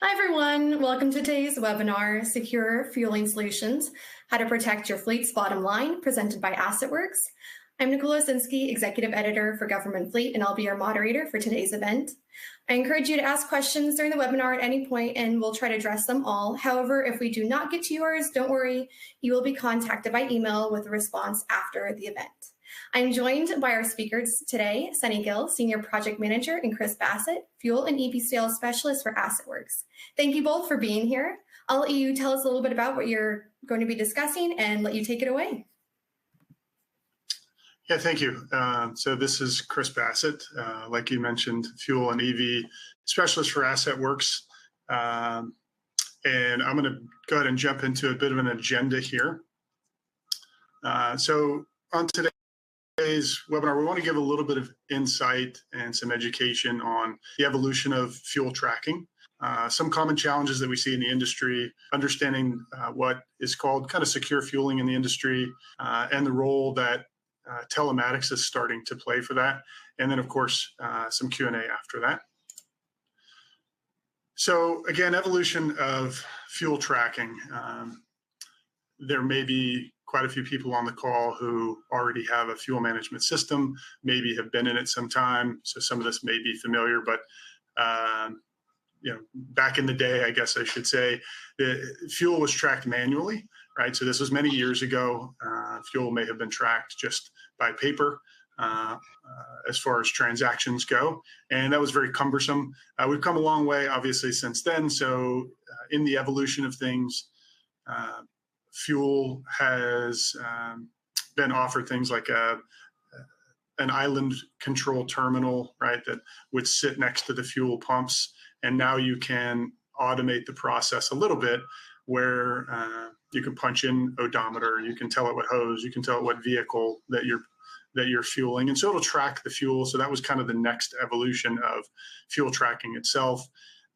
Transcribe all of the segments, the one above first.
Hi everyone, welcome to today's webinar, Secure Fueling Solutions, How to Protect Your Fleet's Bottom Line, presented by AssetWorks. I'm Nicole Osinski, Executive Editor for Government Fleet, and I'll be your moderator for today's event. I encourage you to ask questions during the webinar at any point, and we'll try to address them all. However, if we do not get to yours, don't worry, you will be contacted by email with a response after the event. I'm joined by our speakers today, Sunny Gill, Senior Project Manager, and Chris Bassett, Fuel and EV Sales Specialist for AssetWorks. Thank you both for being here. I'll let you tell us a little bit about what you're going to be discussing and let you take it away. Yeah, thank you. So this is Chris Bassett, like you mentioned, Fuel and EV Specialist for AssetWorks. And I'm going to go ahead and jump into a bit of an agenda here. So on today's webinar, we want to give a little bit of insight and some education on the evolution of fuel tracking, some common challenges that we see in the industry, understanding what is called kind of secure fueling in the industry, and the role that telematics is starting to play for that. And then, of course, some Q&A after that. So again, evolution of fuel tracking. There may be quite a few people on the call who already have a fuel management system, maybe have been in it some time. So some of this may be familiar, but back in the day, I guess I should say, the fuel was tracked manually, right? So this was many years ago. Fuel may have been tracked just by paper as far as transactions go. And that was very cumbersome. We've come a long way, obviously, since then. So in the evolution of things, fuel has been offered things like an island control terminal, right, that would sit next to the fuel pumps. And now you can automate the process a little bit where you can punch in odometer, you can tell it what hose, you can tell it what vehicle that you're fueling. And so it'll track the fuel. So that was kind of the next evolution of fuel tracking itself.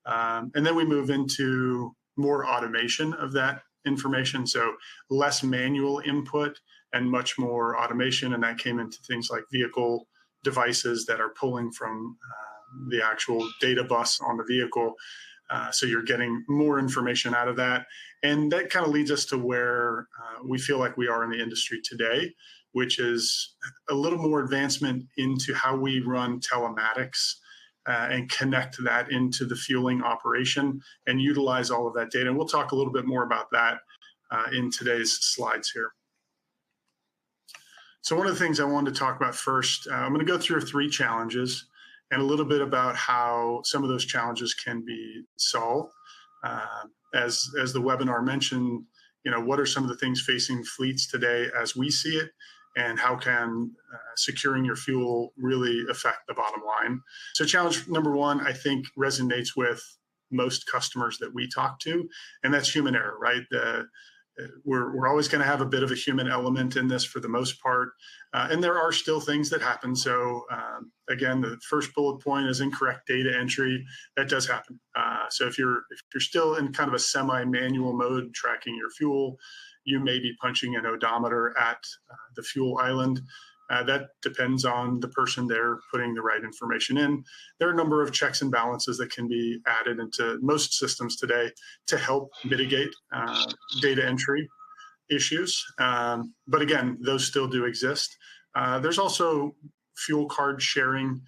And then we move into more automation of that information. So less manual input and much more automation. And that came into things like vehicle devices that are pulling from the actual data bus on the vehicle. So you're getting more information out of that. And that kind of leads us to where we feel like we are in the industry today, which is a little more advancement into how we run telematics and connect that into the fueling operation and utilize all of that data. And we'll talk a little bit more about that in today's slides here. So one of the things I wanted to talk about first, I'm going to go through 3 challenges and a little bit about how some of those challenges can be solved. As the webinar mentioned, what are some of the things facing fleets today as we see it, and how can securing your fuel really affect the bottom line? So challenge number 1, I think, resonates with most customers that we talk to, and that's human error, right? We're always going to have a bit of a human element in this for the most part, and there are still things that happen. So again, the first bullet point is incorrect data entry. That does happen. So if you're still in kind of a semi-manual mode tracking your fuel, you may be punching an odometer at the fuel island. That depends on the person there putting the right information in. There are a number of checks and balances that can be added into most systems today to help mitigate data entry issues. But again, those still do exist. There's also fuel card sharing,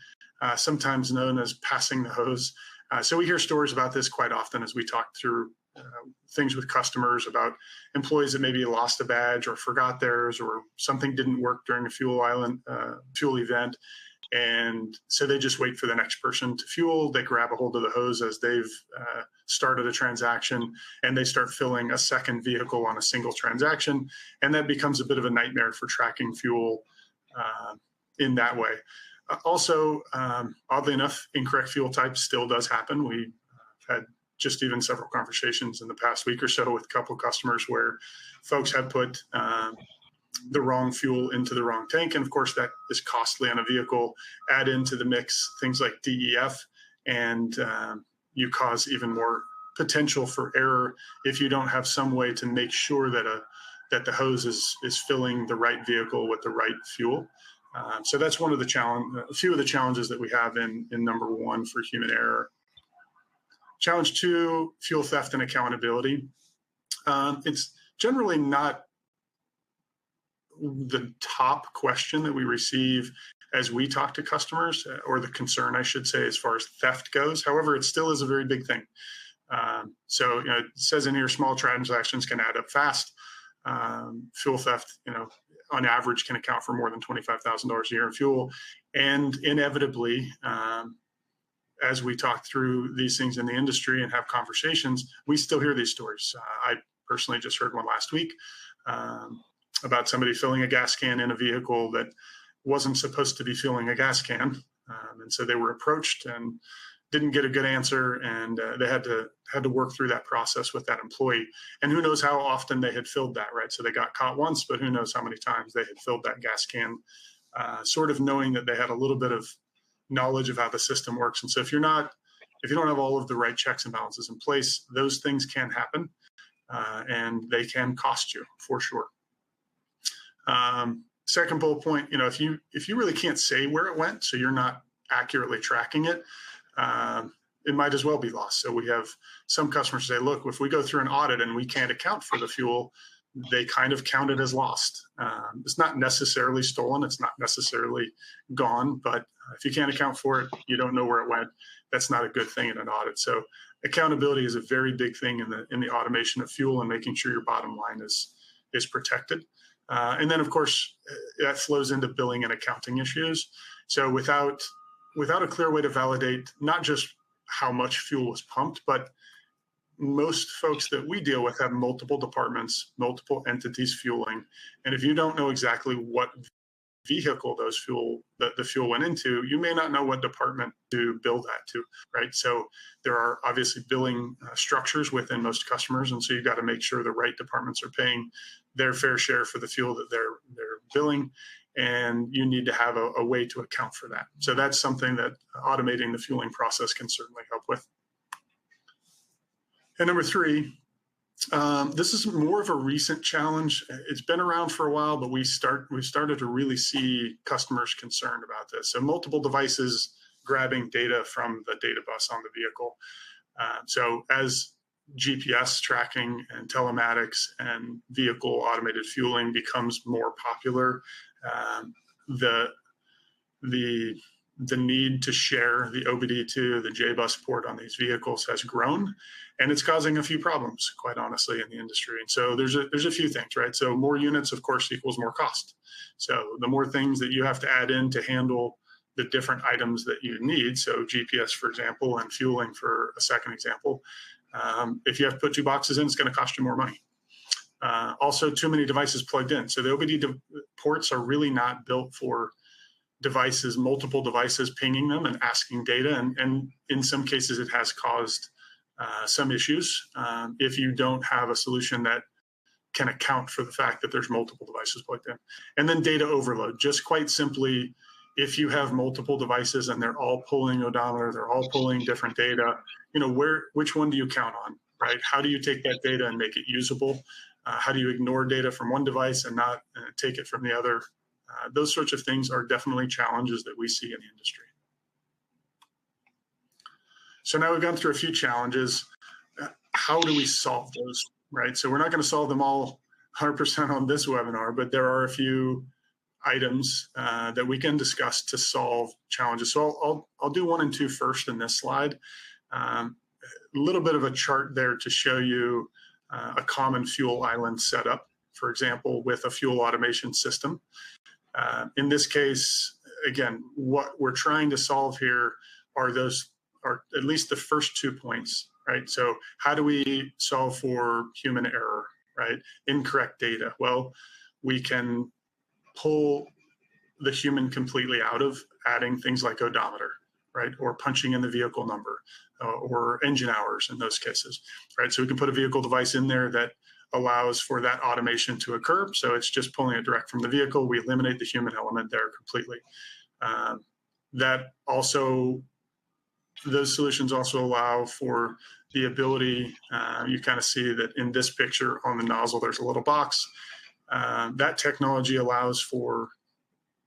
sometimes known as passing the hose. So we hear stories about this quite often as we talk through things with customers about employees that maybe lost a badge or forgot theirs, or something didn't work during a fuel event. And so they just wait for the next person to fuel. They grab a hold of the hose as they've started a transaction, and they start filling a second vehicle on a single transaction. And that becomes a bit of a nightmare for tracking fuel in that way. Also, oddly enough, incorrect fuel type still does happen. We've had just even several conversations in the past week or so with a couple of customers where folks have put the wrong fuel into the wrong tank. And of course, that is costly on a vehicle. Add into the mix things like DEF, and you cause even more potential for error if you don't have some way to make sure that the hose is filling the right vehicle with the right fuel. So that's one of the a few of the challenges that we have in number 1 for human error. Challenge 2, fuel theft and accountability. It's generally not the top question that we receive as we talk to customers, or the concern, I should say, as far as theft goes. However, it still is a very big thing. So, it says in here, small transactions can add up fast. Fuel theft, on average can account for more than $25,000 a year in fuel. And inevitably, as we talk through these things in the industry and have conversations, we still hear these stories. I personally just heard one last week about somebody filling a gas can in a vehicle that wasn't supposed to be filling a gas can. And so they were approached and didn't get a good answer, and they had to work through that process with that employee. And who knows how often they had filled that, right? So they got caught once, but who knows how many times they had filled that gas can, sort of knowing that they had a little bit of knowledge of how the system works. And so if you don't have all of the right checks and balances in place, those things can happen, and they can cost you for sure. Second bullet point, if you really can't say where it went, so you're not accurately tracking it, it might as well be lost. So we have some customers say, look, if we go through an audit and we can't account for the fuel, they kind of count it as lost. It's not necessarily stolen. It's not necessarily gone, but if you can't account for it, you don't know where it went. That's not a good thing in an audit. So accountability is a very big thing in the automation of fuel and making sure your bottom line is protected. And then, of course, that flows into billing and accounting issues. So without a clear way to validate not just how much fuel was pumped, but most folks that we deal with have multiple departments, multiple entities fueling. And if you don't know exactly what vehicle the fuel went into, you may not know what department to bill that to, right? So there are obviously billing structures within most customers, and so you've got to make sure the right departments are paying their fair share for the fuel that they're billing, and you need to have a way to account for that. So that's something that automating the fueling process can certainly help with. And number 3, this is more of a recent challenge. It's been around for a while, but we've started to really see customers concerned about this. So multiple devices grabbing data from the data bus on the vehicle. So as GPS tracking and telematics and vehicle automated fueling becomes more popular, the need to share the OBD2, the JBus port on these vehicles has grown, and it's causing a few problems, quite honestly, in the industry. And so there's a few things, right? So more units, of course, equals more cost. So the more things that you have to add in to handle the different items that you need, so GPS, for example, and fueling for a second example, if you have to put 2 boxes in, it's going to cost you more money. Also, too many devices plugged in. So the OBD ports are really not built for multiple devices pinging them and asking data. And in some cases, it has caused some issues if you don't have a solution that can account for the fact that there's multiple devices plugged in. And then data overload, just quite simply, if you have multiple devices and they're all pulling odometer, they're all pulling different data, which one do you count on, right? How do you take that data and make it usable? How do you ignore data from one device and not take it from the other? Those sorts of things are definitely challenges that we see in the industry. So now we've gone through a few challenges. How do we solve those, right? So we're not going to solve them all 100% on this webinar, but there are a few items that we can discuss to solve challenges. So I'll do 1 and 2 first in this slide. A little bit of a chart there to show you a common fuel island setup, for example, with a fuel automation system. In this case, again, what we're trying to solve here are at least the first 2 points, right? So how do we solve for human error, right? Incorrect data. Well, we can pull the human completely out of adding things like odometer, right? Or punching in the vehicle number or engine hours in those cases, right? So we can put a vehicle device in there that allows for that automation to occur. So it's just pulling it direct from the vehicle. We eliminate the human element there completely. Those solutions also allow for the ability, you kind of see that in this picture on the nozzle, there's a little box. That technology allows for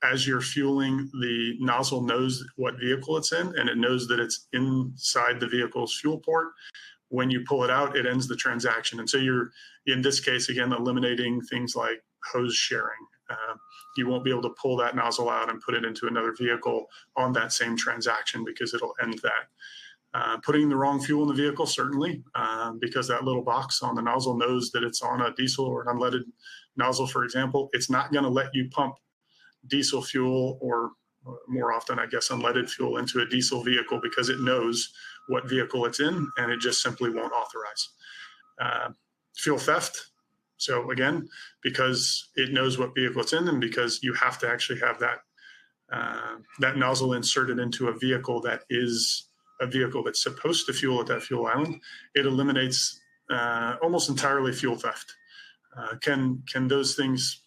as you're fueling, the nozzle knows what vehicle it's in, and it knows that it's inside the vehicle's fuel port. When you pull it out, it ends the transaction. And so you're, in this case, again, eliminating things like hose sharing. You won't be able to pull that nozzle out and put it into another vehicle on that same transaction because it'll end that. Putting the wrong fuel in the vehicle, certainly, because that little box on the nozzle knows that it's on a diesel or an unleaded nozzle, for example. It's not going to let you pump diesel fuel, or more often, I guess, unleaded fuel into a diesel vehicle because it knows what vehicle it's in, and it just simply won't authorize. Fuel theft. So again, because it knows what vehicle it's in, and because you have to actually have that nozzle inserted into a vehicle that is a vehicle that's supposed to fuel at that fuel island, it eliminates almost entirely fuel theft. Can those things,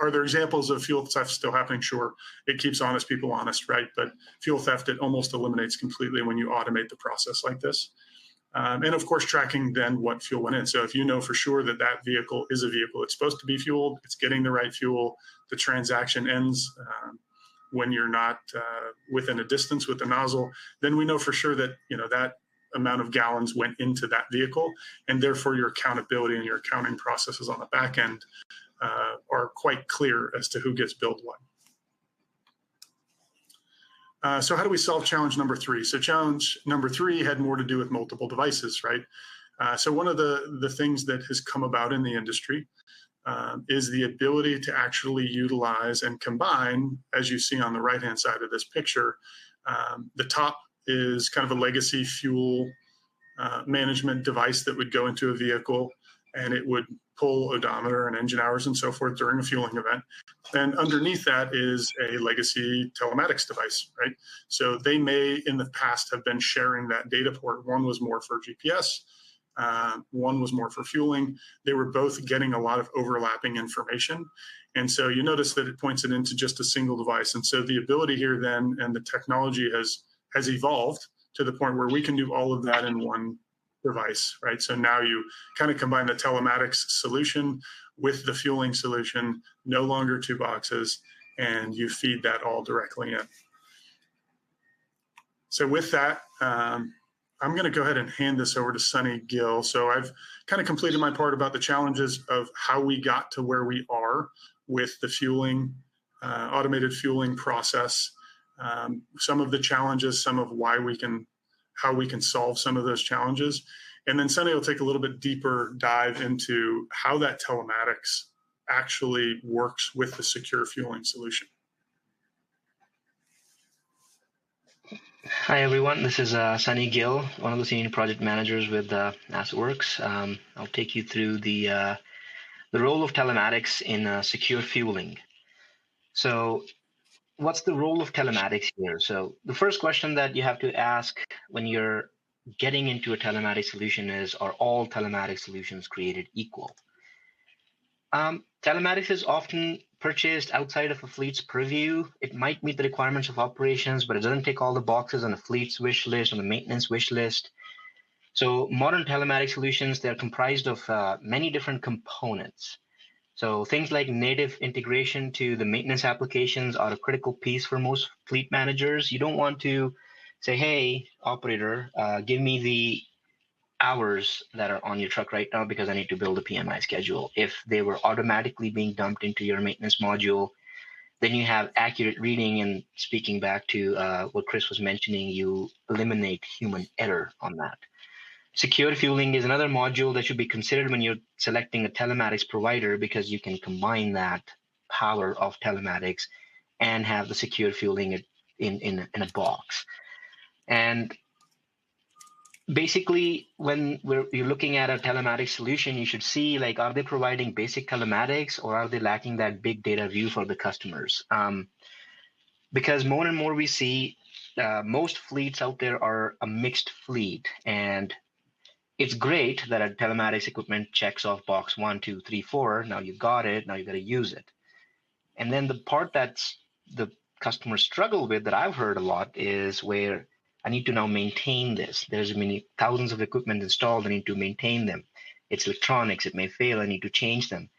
are there examples of fuel theft still happening? Sure. It keeps honest people honest, right? But fuel theft, it almost eliminates completely when you automate the process like this. And of course, tracking then what fuel went in. So if you know for sure that that vehicle is a vehicle that's supposed to be fueled, it's getting the right fuel, the transaction ends when you're not within a distance with the nozzle, then we know for sure that, you know, that amount of gallons went into that vehicle, and therefore your accountability and your accounting processes on the back end are quite clear as to who gets billed what. So how do we solve challenge number 3? So challenge number 3 had more to do with multiple devices, right? So one of the things that has come about in the industry is the ability to actually utilize and combine, as you see on the right-hand side of this picture. The top is kind of a legacy fuel management device that would go into a vehicle, and it would pull odometer and engine hours and so forth during a fueling event. And underneath that is a legacy telematics device, right? So they may, in the past, have been sharing that data port. One was more for GPS, one was more for fueling. They were both getting a lot of overlapping information. And so you notice that it points it into just a single device. And so the ability here then, and the technology has evolved to the point where we can do all of that in one device, right? So now you kind of combine the telematics solution with the fueling solution, no longer 2 boxes, and you feed that all directly in. So with that, I'm going to go ahead and hand this over to Sunny Gill. So I've kind of completed my part about the challenges of how we got to where we are with the fueling, automated fueling process, some of the challenges, some of how we can solve some of those challenges. And then Sunny will take a little bit deeper dive into how that telematics actually works with the secure fueling solution. Hi, everyone. This is Sunny Gill, one of the senior project managers with AssetWorks. I'll take you through the role of telematics in secure fueling. So what's the role of telematics here? So the first question that you have to ask when you're getting into a telematics solution is, are all telematics solutions created equal? Telematics is often purchased outside of a fleet's purview. It might meet the requirements of operations, but it doesn't tick all the boxes on a fleet's wish list, on the maintenance wish list. So modern telematics solutions, they're comprised of many different components. So things like native integration to the maintenance applications are a critical piece for most fleet managers. You don't want to say, hey, operator, give me the hours that are on your truck right now because I need to build a PMI schedule. If they were automatically being dumped into your maintenance module, then you have accurate reading. And speaking back to what Chris was mentioning, you eliminate human error on that. Secure fueling is another module that should be considered when you're selecting a telematics provider, because you can combine that power of telematics and have the secure fueling in a box. And basically, when you're looking at a telematics solution, you should see, like, are they providing basic telematics, or are they lacking that big data view for the customers? Because more and more we see most fleets out there are a mixed fleet, and it's great that a telematics equipment checks off box 1, 2, 3, 4. Now you got it. Now you got to use it. And then the part that's the customers struggle with, that I've heard a lot, is where I need to now maintain this. There's many thousands of equipment installed. I need to maintain them. It's electronics. It may fail. I need to change them.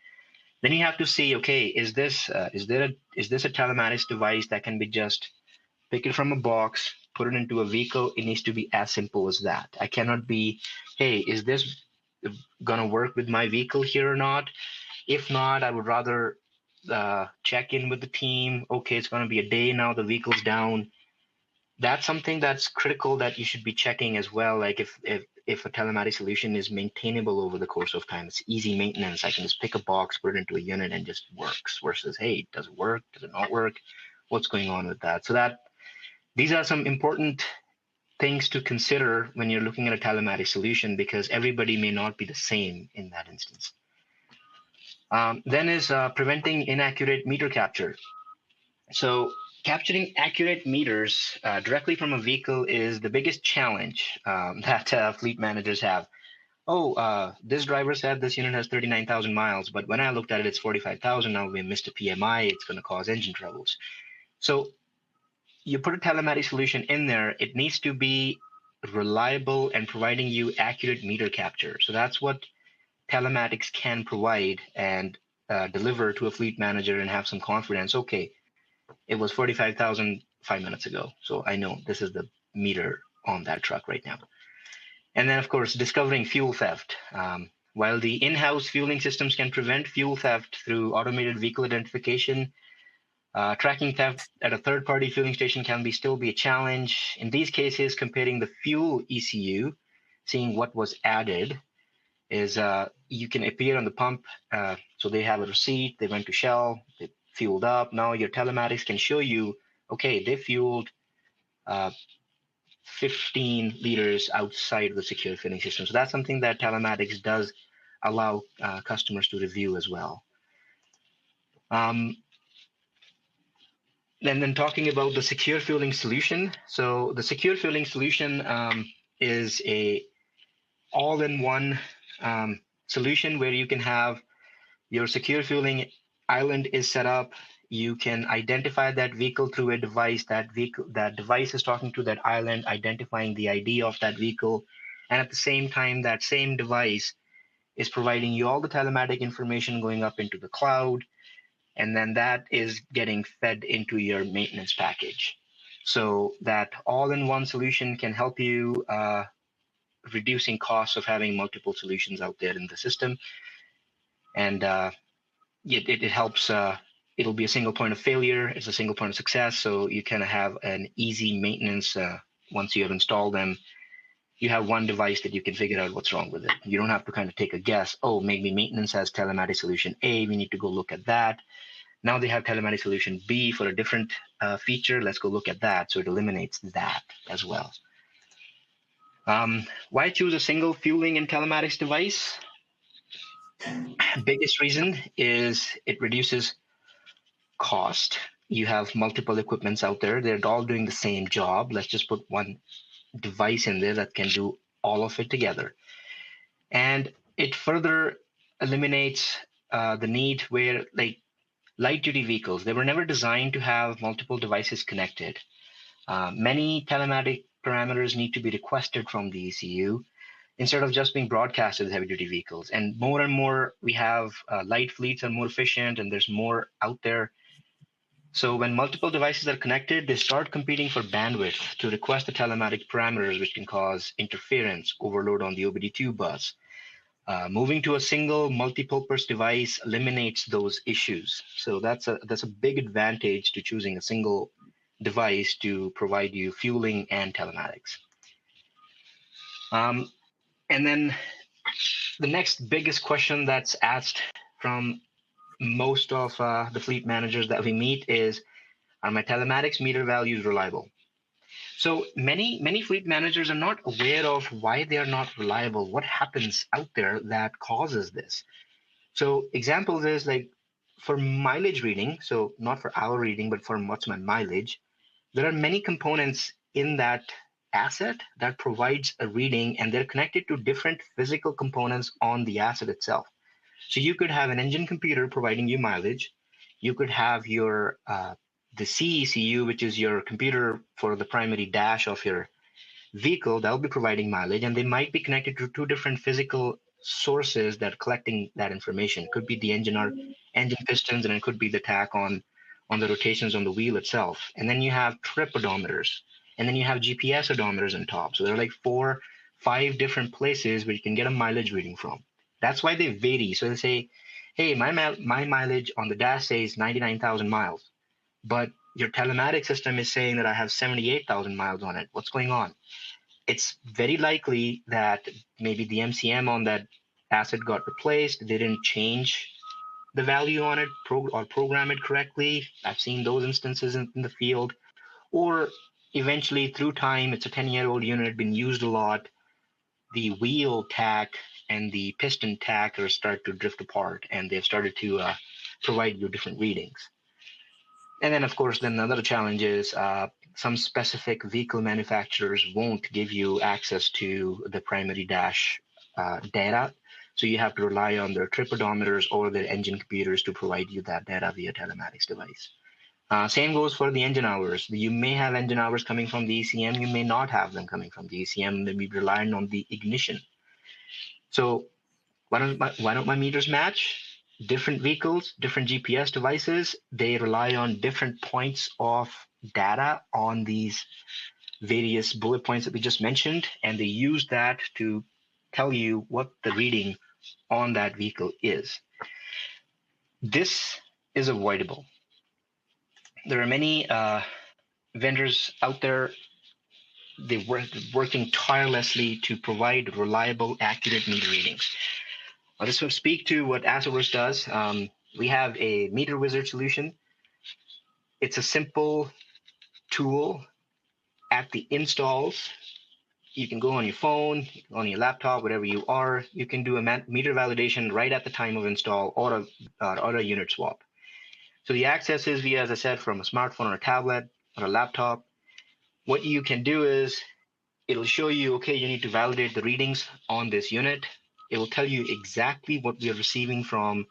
Then you have to see, okay, is this a telematics device that can be just pick it from a box, put it into a vehicle? It needs to be as simple as that. I cannot be, hey, is this gonna work with my vehicle here or not? If not, I would rather check in with the team. Okay, it's gonna be a day now, the vehicle's down. That's something that's critical that you should be checking as well. Like if a telematic solution is maintainable over the course of time, it's easy maintenance. I can just pick a box, put it into a unit, and just works. Versus, hey, does it work? Does it not work? What's going on with that? So that these are some important things to consider when you're looking at a telematic solution, because everybody may not be the same in that instance. Then is preventing inaccurate meter capture. So capturing accurate meters directly from a vehicle is the biggest challenge that fleet managers have. Oh, this driver said this unit has 39,000 miles, but when I looked at it, it's 45,000. Now we missed a PMI. It's going to cause engine troubles. So you put a telematic solution in there, it needs to be reliable and providing you accurate meter capture. So that's what telematics can provide and deliver to a fleet manager and have some confidence. Okay, it was 45,000 5 minutes ago, so I know this is the meter on that truck right now. And then, of course, discovering fuel theft. While the in-house fueling systems can prevent fuel theft through automated vehicle identification, tracking theft at a third-party fueling station can still be a challenge. In these cases, comparing the fuel ECU, seeing what was added, is you can appear on the pump. So they have a receipt, they went to Shell, they fueled up. Now your telematics can show you, okay, they fueled 15 liters outside of the secure filling system. So that's something that telematics does allow customers to review as well. Then talking about the secure fueling solution. So the secure fueling solution is a all-in-one solution where you can have your secure fueling island is set up. You can identify that vehicle through a device. That device is talking to that island, identifying the ID of that vehicle. And at the same time, that same device is providing you all the telematic information going up into the cloud. And then that is getting fed into your maintenance package. So that all-in-one solution can help you reducing costs of having multiple solutions out there in the system. And it helps, it'll be a single point of failure. It's a single point of success. So you kind of have an easy maintenance once you have installed them. You have one device that you can figure out what's wrong with it. You don't have to kind of take a guess. Oh, maybe maintenance has telematic solution A. We need to go look at that. Now they have telematic solution B for a different feature. Let's go look at that. So it eliminates that as well. Why choose a single fueling and telematics device? Biggest reason is it reduces cost. You have multiple equipments out there. They're all doing the same job. Let's just put one device in there that can do all of it together. And it further eliminates the need where, like, light-duty vehicles, they were never designed to have multiple devices connected. Many telematic parameters need to be requested from the ECU instead of just being broadcasted with heavy-duty vehicles. And more, we have light fleets are more efficient, and there's more out there. So when multiple devices are connected, they start competing for bandwidth to request the telematic parameters, which can cause interference, overload on the OBD2 bus. Moving to a single multi-purpose device eliminates those issues. So that's a big advantage to choosing a single device to provide you fueling and telematics. And then the next biggest question that's asked from most of the fleet managers that we meet is, are my telematics meter values reliable? So many fleet managers are not aware of why they are not reliable, what happens out there that causes this. So examples is like for mileage reading, so not for hour reading, but for what's my mileage, there are many components in that asset that provides a reading, and they're connected to different physical components on the asset itself. So you could have an engine computer providing you mileage. You could have your the CECU, which is your computer for the primary dash of your vehicle, that will be providing mileage, and they might be connected to two different physical sources that are collecting that information. It could be the engine pistons, and it could be the tack on the rotations on the wheel itself. And then you have trip odometers, and then you have GPS odometers on top. So there are like 4, 5 different places where you can get a mileage reading from. That's why they vary. So they say, hey, my mileage on the dash says 99,000 miles, but your telematic system is saying that I have 78,000 miles on it. What's going on? It's very likely that maybe the MCM on that asset got replaced. They didn't change the value on it or program it correctly. I've seen those instances in the field. Or eventually, through time, it's a 10-year-old unit, been used a lot. The wheel tack and the piston tack start to drift apart, and they've started to provide you different readings. And then, of course, then another challenge is some specific vehicle manufacturers won't give you access to the primary dash data. So you have to rely on their trip odometers or their engine computers to provide you that data via telematics device. Same goes for the engine hours. You may have engine hours coming from the ECM. You may not have them coming from the ECM. They may be relying on the ignition. So why don't my meters match? Different vehicles, different GPS devices, they rely on different points of data on these various bullet points that we just mentioned, and they use that to tell you what the reading on that vehicle is. This is avoidable. There are many vendors out there. They're working tirelessly to provide reliable, accurate meter readings. This will speak to what AssetWorks does. We have a meter wizard solution. It's a simple tool at the installs. You can go on your phone, on your laptop, whatever you are. You can do a meter validation right at the time of install or a unit swap. So the access is via, as I said, from a smartphone or a tablet or a laptop. What you can do is it'll show you, okay, you need to validate the readings on this unit. It will tell you exactly what we are receiving from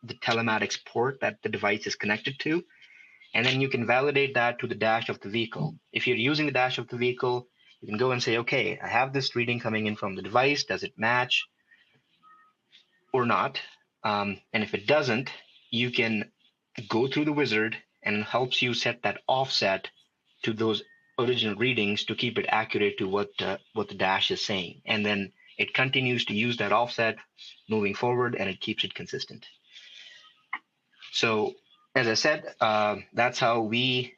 the telematics port that the device is connected to. And then you can validate that to the dash of the vehicle. If you're using the dash of the vehicle, you can go and say, okay, I have this reading coming in from the device. Does it match or not? And if it doesn't, you can go through the wizard, and it helps you set that offset to those original readings to keep it accurate to what the dash is saying. And then it continues to use that offset moving forward, and it keeps it consistent. So as I said, that's how we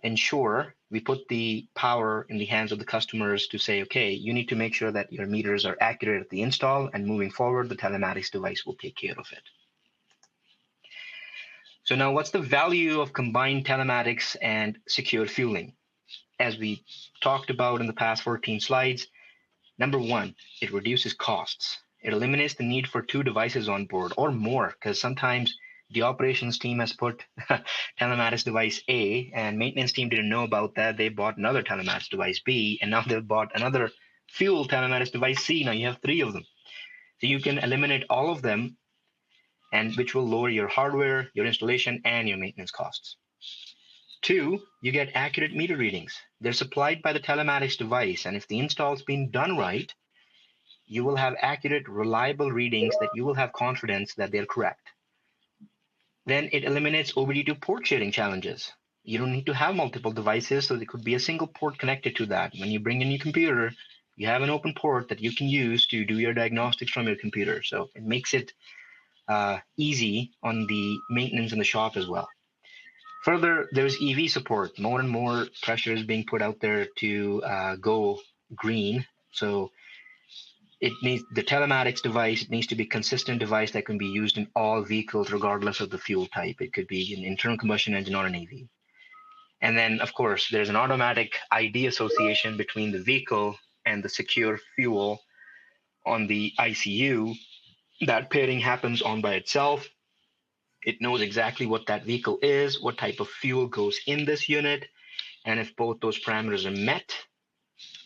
ensure we put the power in the hands of the customers to say, okay, you need to make sure that your meters are accurate at the install, and moving forward, the telematics device will take care of it. So now what's the value of combined telematics and secure fueling? As we talked about in the past 14 slides, number one, it reduces costs. It eliminates the need for 2 devices on board or more, because sometimes the operations team has put telematics device A and maintenance team didn't know about that. They bought another telematics device B, and now they've bought another fuel telematics device C. Now you have 3 of them. So you can eliminate all of them, and which will lower your hardware, your installation, and your maintenance costs. 2, you get accurate meter readings. They're supplied by the telematics device, and if the install's been done right, you will have accurate, reliable readings that you will have confidence that they're correct. Then it eliminates OBD2 port sharing challenges. You don't need to have multiple devices, so there could be a single port connected to that. When you bring in your computer, you have an open port that you can use to do your diagnostics from your computer. So it makes it easy on the maintenance in the shop as well. Further, there's EV support. More and more pressure is being put out there to go green. So it needs the telematics device. It needs to be a consistent device that can be used in all vehicles, regardless of the fuel type. It could be an internal combustion engine or an EV. And then, of course, there's an automatic ID association between the vehicle and the secure fuel on the ICU. That pairing happens on by itself. It knows exactly what that vehicle is, what type of fuel goes in this unit, and if both those parameters are met,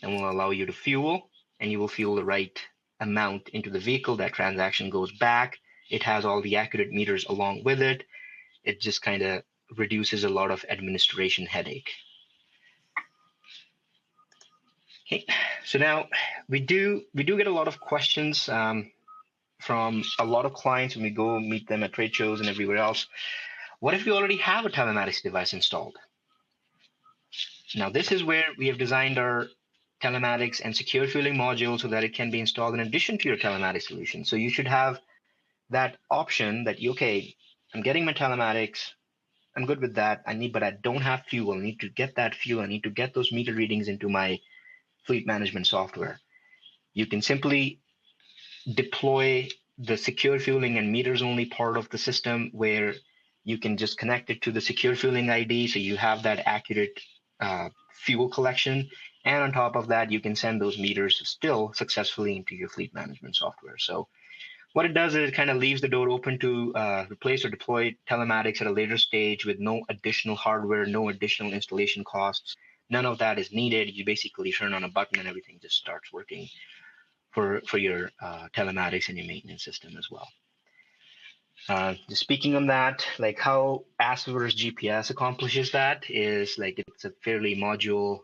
then will allow you to fuel, and you will fuel the right amount into the vehicle. That transaction goes back. It has all the accurate meters along with it. It just kind of reduces a lot of administration headache. Okay. So now we do get a lot of questions from a lot of clients when we go meet them at trade shows and everywhere else. What if we already have a telematics device installed? Now, this is where we have designed our telematics and secure fueling module so that it can be installed in addition to your telematics solution. So you should have that option that, okay, I'm getting my telematics, I'm good with that. But I don't have fuel. I need to get that fuel. I need to get those meter readings into my fleet management software. You can simply deploy the secure fueling and meters only part of the system where you can just connect it to the secure fueling ID. So you have that accurate fuel collection. And on top of that, you can send those meters still successfully into your fleet management software. So what it does is it kind of leaves the door open to replace or deploy telematics at a later stage with no additional hardware, no additional installation costs. None of that is needed. You basically turn on a button and everything just starts working for your telematics and your maintenance system as well. Just speaking on that, like how AssetWorks GPS accomplishes that is like it's a fairly module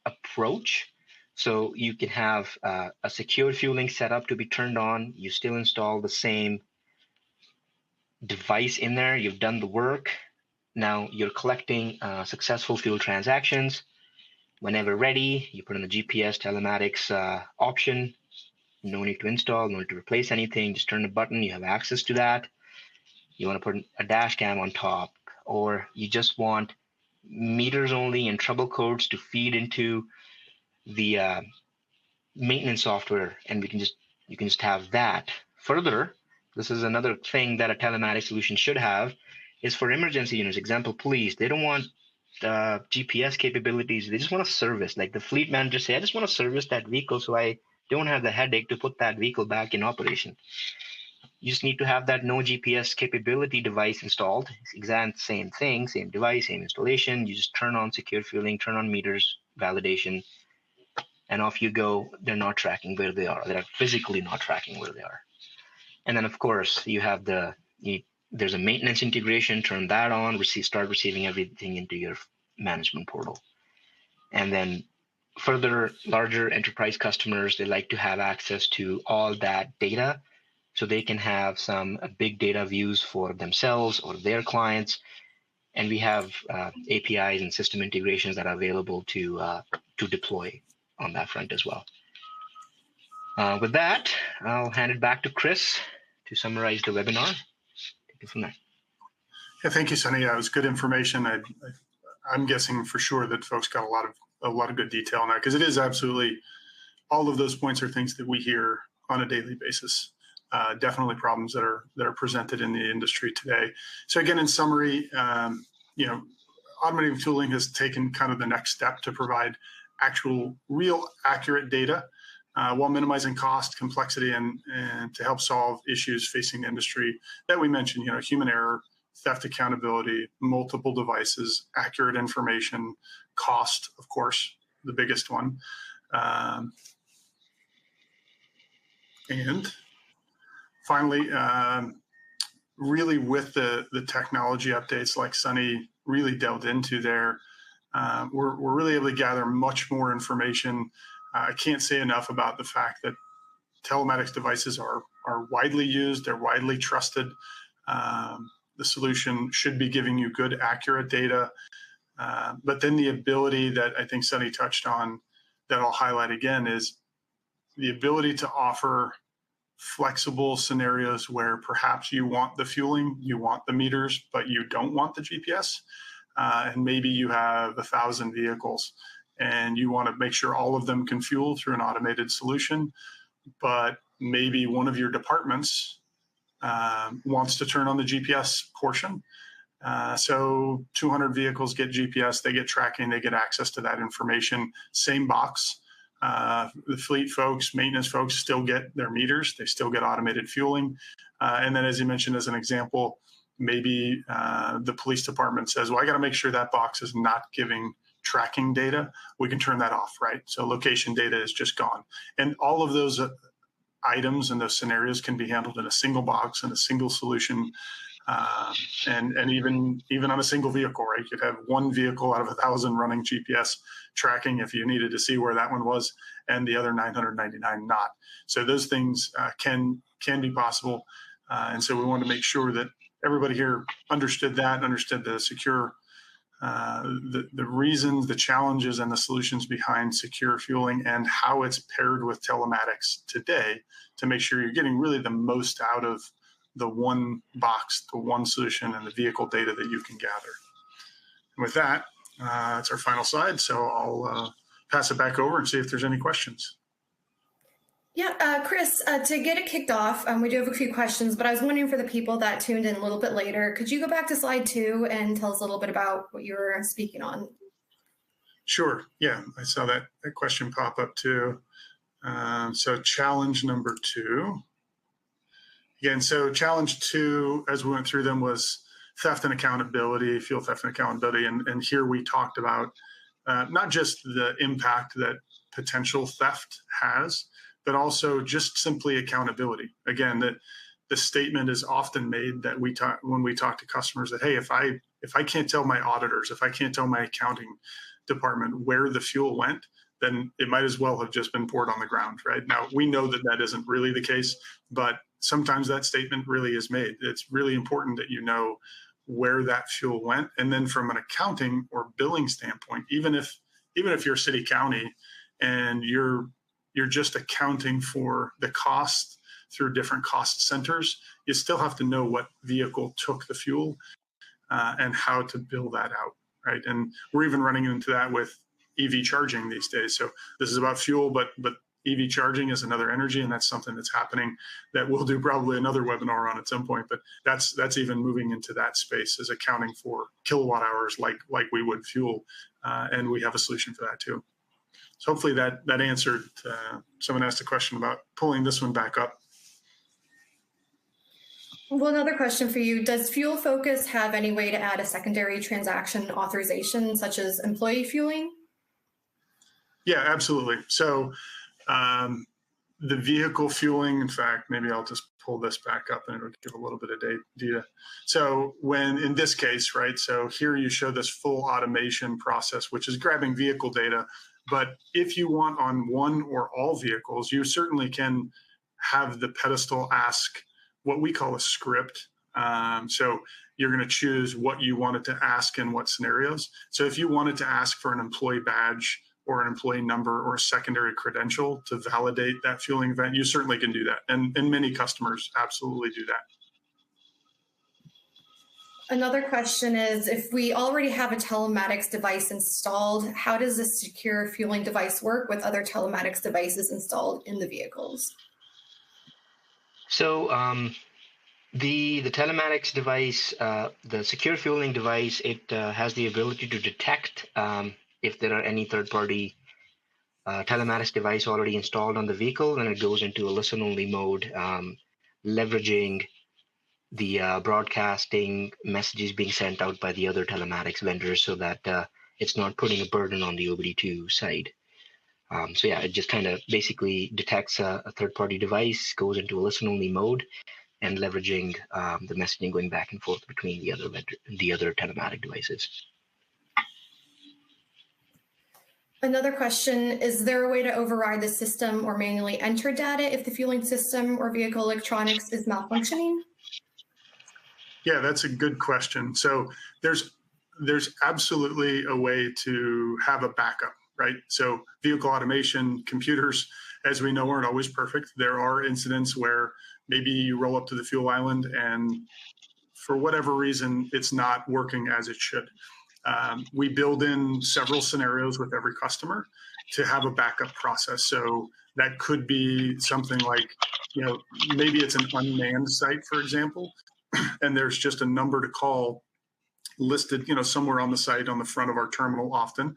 approach. So you can have a secure fueling setup to be turned on. You still install the same device in there. You've done the work. Now you're collecting successful fuel transactions. Whenever ready, you put in the GPS telematics option. No need to install, no need to replace anything. Just turn the button. You have access to that. You want to put a dash cam on top, or you just want meters only and trouble codes to feed into the maintenance software, and you can just have that. Further, this is another thing that a telematics solution should have is for emergency units. Example, police, they don't want GPS capabilities. They just want to service. Like the fleet manager say, I just want to service that vehicle so I don't have the headache to put that vehicle back in operation. You just need to have that no GPS capability device installed. It's exact same thing, same device, same installation. You just turn on secure fueling, turn on meters, validation, and off you go. They're not tracking where they are. They're physically not tracking where they are. And then, of course, you have there's a maintenance integration. Turn that on, start receiving everything into your management portal. And then further, larger enterprise customers, they like to have access to all that data so they can have some big data views for themselves or their clients. And we have APIs and system integrations that are available to deploy on that front as well. With that, I'll hand it back to Chris to summarize the webinar. Take it from there. Yeah, thank you, Sunny. It was good information. I'm guessing for sure that folks got a lot of good detail on that, because it is absolutely, all of those points are things that we hear on a daily basis. Definitely problems that are presented in the industry today. So again, in summary, automating fueling has taken kind of the next step to provide actual, real, accurate data while minimizing cost, complexity, and to help solve issues facing the industry that we mentioned. Human error, theft accountability, multiple devices, accurate information, cost, of course, the biggest one. And finally, really with the technology updates like Sunny really delved into there, we're really able to gather much more information. I can't say enough about the fact that telematics devices are widely used, they're widely trusted. The solution should be giving you good, accurate data. But then the ability that I think Sunny touched on that I'll highlight again is the ability to offer flexible scenarios where perhaps you want the fueling, you want the meters, but you don't want the GPS. And maybe you have 1,000 vehicles and you want to make sure all of them can fuel through an automated solution, but maybe one of your departments wants to turn on the GPS portion. So 200 vehicles get GPS, they get tracking, they get access to that information, same box. The fleet folks, maintenance folks still get their meters, they still get automated fueling. And then as you mentioned as an example, maybe the police department says, well, I got to make sure that box is not giving tracking data. We can turn that off, right? So location data is just gone. And all of those items and those scenarios can be handled in a single box and a single solution And even on a single vehicle, right? You could have one vehicle out of 1,000 running GPS tracking if you needed to see where that one was, and the other 999 not. So those things can be possible, and so we want to make sure that everybody here understood that, understood the secure, the reasons, the challenges, and the solutions behind secure fueling, and how it's paired with telematics today to make sure you're getting really the most out of the one box, the one solution, and the vehicle data that you can gather. And with that, it's our final slide. So I'll pass it back over and see if there's any questions. Yeah, Chris, to get it kicked off, we do have a few questions, but I was wondering for the people that tuned in a little bit later, could you go back to slide 2 and tell us a little bit about what you were speaking on? Sure. Yeah, I saw that question pop up too. So challenge number 2. Again, so challenge 2, as we went through them, was theft and accountability, fuel theft and accountability. And here we talked about not just the impact that potential theft has, but also just simply accountability. Again, that the statement is often made that when we talk to customers that, hey, if I can't tell my auditors, if I can't tell my accounting department where the fuel went, then it might as well have just been poured on the ground, right? Now, we know that that isn't really the case, but sometimes that statement really is made. It's really important that you know where that fuel went. And then from an accounting or billing standpoint, even if you're city county and you're just accounting for the cost through different cost centers, you still have to know what vehicle took the fuel and how to bill that out, right? And we're even running into that with EV charging these days. So this is about fuel, but EV charging is another energy, and that's something that's happening that we'll do probably another webinar on at some point. But that's even moving into that space, is accounting for kilowatt hours like we would fuel, and we have a solution for that too. So hopefully that answered. Someone asked a question about pulling this one back up. Well, another question for you. Does Fuel Focus have any way to add a secondary transaction authorization, such as employee fueling? Yeah, absolutely. So the vehicle fueling, in fact, maybe I'll just pull this back up and it'll give a little bit of data. So when in this case, right, so here you show this full automation process, which is grabbing vehicle data. But if you want on one or all vehicles, you certainly can have the pedestal ask what we call a script. So you're going to choose what you wanted to ask in what scenarios. So if you wanted to ask for an employee badge or an employee number or a secondary credential to validate that fueling event, you certainly can do that. And many customers absolutely do that. Another question is, if we already have a telematics device installed, how does this secure fueling device work with other telematics devices installed in the vehicles? So the telematics device, the secure fueling device, it has the ability to detect if there are any third-party telematics device already installed on the vehicle, then it goes into a listen-only mode, leveraging the broadcasting messages being sent out by the other telematics vendors so that it's not putting a burden on the OBD2 side. So yeah, it just kind of basically detects a third-party device, goes into a listen-only mode, and leveraging the messaging going back and forth between the other telematic devices. Another question, is there a way to override the system or manually enter data if the fueling system or vehicle electronics is malfunctioning? Yeah, that's a good question. So there's absolutely a way to have a backup, right? So vehicle automation, computers, as we know, aren't always perfect. There are incidents where maybe you roll up to the fuel island and for whatever reason, it's not working as it should. We build in several scenarios with every customer to have a backup process. So that could be something like, maybe it's an unmanned site, for example, and there's just a number to call listed, somewhere on the site on the front of our terminal often.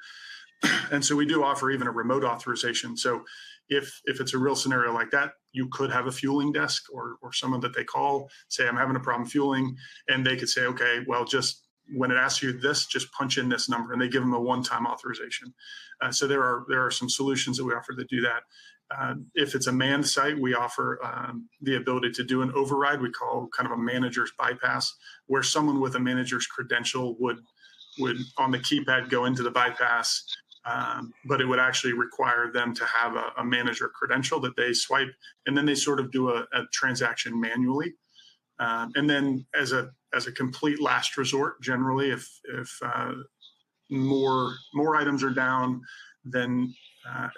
And so we do offer even a remote authorization. So if it's a real scenario like that, you could have a fueling desk or someone that they call, say, I'm having a problem fueling, and they could say, okay, well, just when it asks you this, just punch in this number, and they give them a one-time authorization. So there are some solutions that we offer that do that. If it's a manned site, we offer the ability to do an override. We call kind of a manager's bypass, where someone with a manager's credential would on the keypad go into the bypass, but it would actually require them to have a manager credential that they swipe, and then they sort of do a transaction manually. And then as a complete last resort, generally, if more items are down than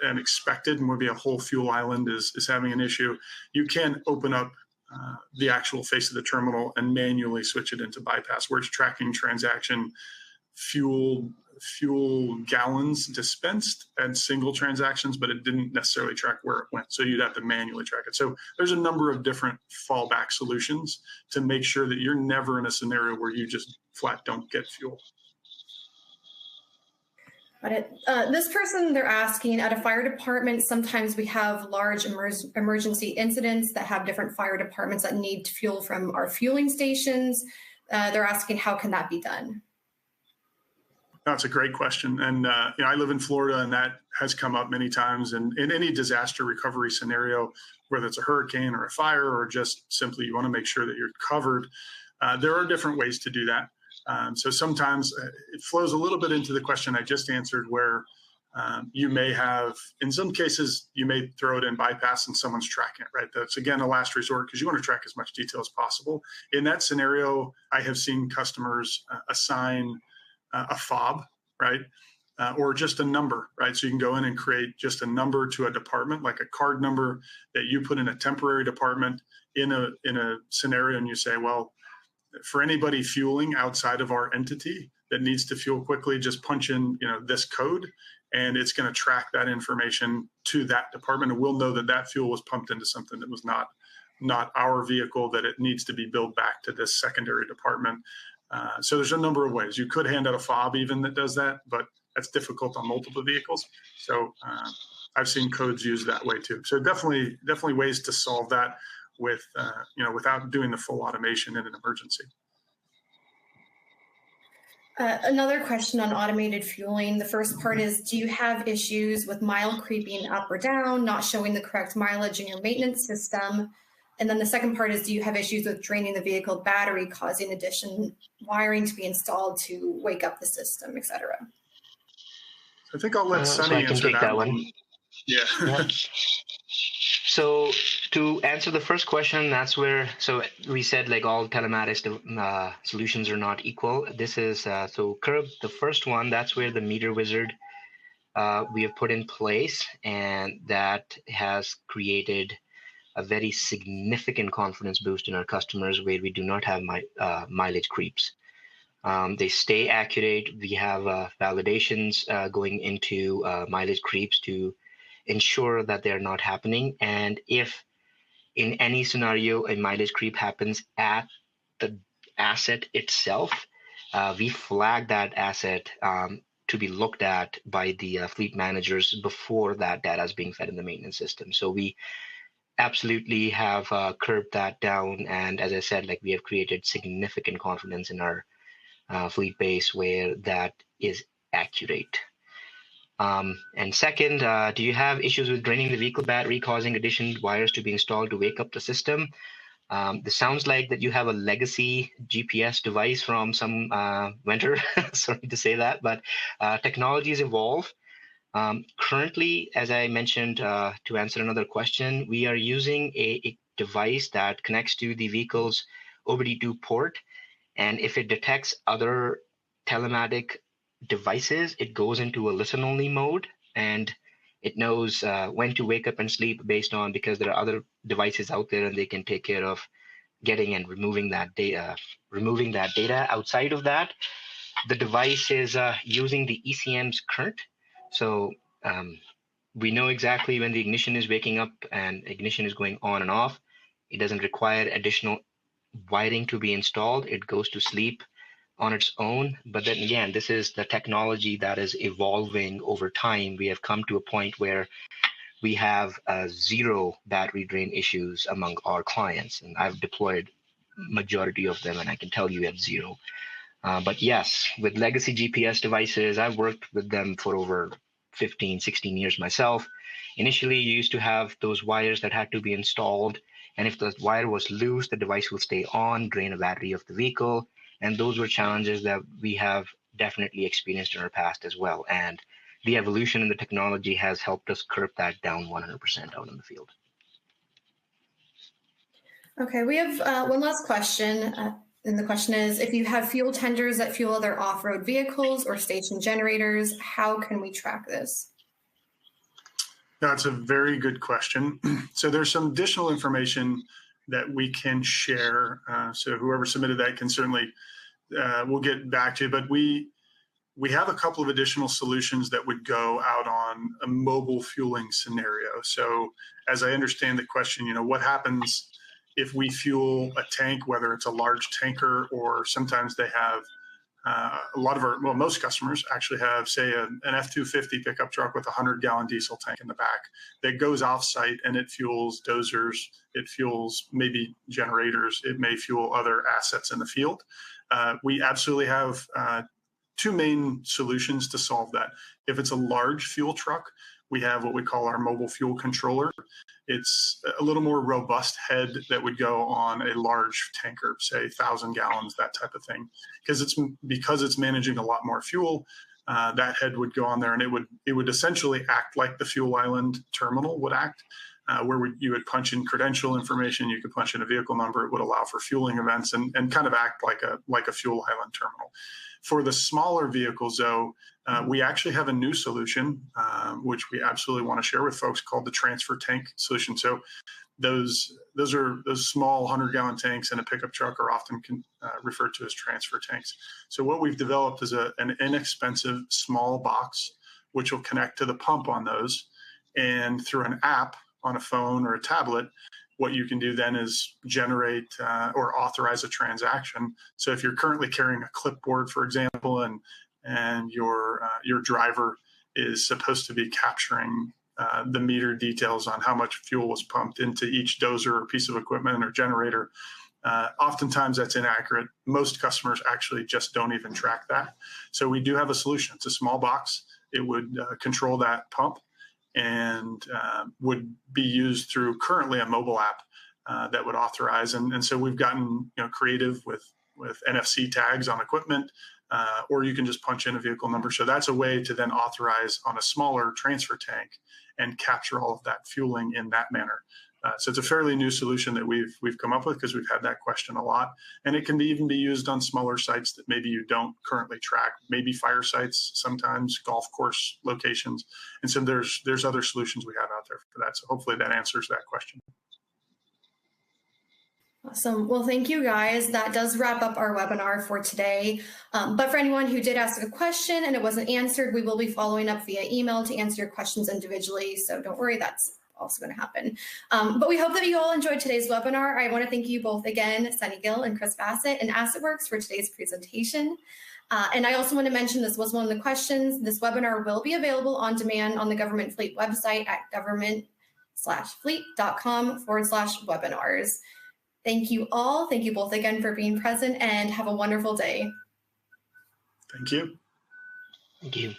expected, and maybe a whole fuel island is having an issue, you can open up the actual face of the terminal and manually switch it into bypass, where it's tracking transaction fuel gallons dispensed and single transactions, but it didn't necessarily track where it went. So you'd have to manually track it. So there's a number of different fallback solutions to make sure that you're never in a scenario where you just flat don't get fuel. Got it. This person, they're asking, at a fire department, sometimes we have large emergency incidents that have different fire departments that need fuel from our fueling stations. They're asking, how can that be done? That's a great question. And I live in Florida, and that has come up many times. And in any disaster recovery scenario, whether it's a hurricane or a fire, or just simply you want to make sure that you're covered, there are different ways to do that. So sometimes it flows a little bit into the question I just answered, where you may have, in some cases, you may throw it in bypass and someone's tracking it, right? That's, again, a last resort, because you want to track as much detail as possible. In that scenario, I have seen customers assign a fob, right? Or just a number, right? So you can go in and create just a number to a department, like a card number that you put in a temporary department in a scenario, and you say, well, for anybody fueling outside of our entity that needs to fuel quickly, just punch in, this code, and it's going to track that information to that department, and we'll know that that fuel was pumped into something that was not our vehicle, that it needs to be billed back to this secondary department. So there's a number of ways. You could hand out a fob even that does that, but that's difficult on multiple vehicles. So I've seen codes used that way too. So definitely ways to solve that with, without doing the full automation in an emergency. Another question on automated fueling. The first part is, do you have issues with mile creeping up or down, not showing the correct mileage in your maintenance system? And then the second part is, do you have issues with draining the vehicle battery, causing additional wiring to be installed to wake up the system, et cetera? I think I'll let Sunny answer that one. Yeah. Yep. So to answer the first question, that's where, so we said like all telematics solutions are not equal. This is, so Curb, the first one, that's where the meter wizard we have put in place, and that has created a very significant confidence boost in our customers, where we do not have mileage creeps. They stay accurate. We have validations going into mileage creeps to ensure that they're not happening. And if in any scenario a mileage creep happens at the asset itself, we flag that asset to be looked at by the fleet managers before that data is being fed in the maintenance system. So we absolutely have curbed that down. And as I said, like, we have created significant confidence in our fleet base where that is accurate. And second, do you have issues with draining the vehicle battery, causing additional wires to be installed to wake up the system? This sounds like that you have a legacy GPS device from some vendor. Sorry to say that, but technologies evolve. Currently, as I mentioned, to answer another question, we are using a device that connects to the vehicle's OBD2 port. And if it detects other telematic devices, it goes into a listen-only mode, and it knows when to wake up and sleep based on, because there are other devices out there and they can take care of getting and removing that data. Outside of that, the device is using the ECM's current. So we know exactly when the ignition is waking up and ignition is going on and off. It doesn't require additional wiring to be installed. It goes to sleep on its own. But then again, this is the technology that is evolving over time. We have come to a point where we have zero battery drain issues among our clients, and I've deployed majority of them, and I can tell you at zero. But yes, with legacy GPS devices, I've worked with them for over 15, 16 years myself. Initially, you used to have those wires that had to be installed. And if the wire was loose, the device will stay on, drain a battery of the vehicle. And those were challenges that we have definitely experienced in our past as well. And the evolution in the technology has helped us curb that down 100% out in the field. Okay, we have one last question. And the question is, if you have fuel tenders that fuel other off-road vehicles or station generators, how can we track this? That's a very good question. So there's some additional information that we can share. So whoever submitted that can certainly, we'll get back to you, but we have a couple of additional solutions that would go out on a mobile fueling scenario. So as I understand the question, what happens if we fuel a tank, whether it's a large tanker or sometimes they have a lot of most customers actually have, say, an F-250 pickup truck with a 100-gallon diesel tank in the back that goes off-site and it fuels dozers, it fuels maybe generators, it may fuel other assets in the field. We absolutely have two main solutions to solve that. If it's a large fuel truck, we have what we call our mobile fuel controller. It's a little more robust head that would go on a large tanker, say 1,000 gallons, that type of thing. Because it's managing a lot more fuel, that head would go on there and it would essentially act like the fuel island terminal would act, where you would punch in credential information, you could punch in a vehicle number, it would allow for fueling events and kind of act like a fuel island terminal. For the smaller vehicles, though, we actually have a new solution, which we absolutely want to share with folks, called the transfer tank solution. So those small 100-gallon tanks in a pickup truck are often referred to as transfer tanks. So what we've developed is an inexpensive small box, which will connect to the pump on those. And through an app on a phone or a tablet, what you can do then is generate or authorize a transaction. So if you're currently carrying a clipboard, for example, and your driver is supposed to be capturing the meter details on how much fuel was pumped into each dozer or piece of equipment or generator, oftentimes that's inaccurate. Most customers actually just don't even track that. So we do have a solution. It's a small box. It would control that pump and would be used through currently a mobile app that would authorize. And so we've gotten creative with NFC tags on equipment, or you can just punch in a vehicle number. So that's a way to then authorize on a smaller transfer tank and capture all of that fueling in that manner. So it's a fairly new solution that we've come up with because we've had that question a lot. And it can even be used on smaller sites that maybe you don't currently track, maybe fire sites, sometimes golf course locations. And so there's other solutions we have out there for that. So hopefully that answers that question. Awesome. Well, thank you guys. That does wrap up our webinar for today. But for anyone who did ask a question and it wasn't answered, we will be following up via email to answer your questions individually. So don't worry, that's also going to happen. But we hope that you all enjoyed today's webinar. I want to thank you both again, Sunny Gill and Chris Bassett and AssetWorks, for today's presentation. And I also want to mention, this was one of the questions. This webinar will be available on demand on the Government Fleet website at government/fleet.com/webinars. Thank you all. Thank you both again for being present, and have a wonderful day. Thank you. Thank you.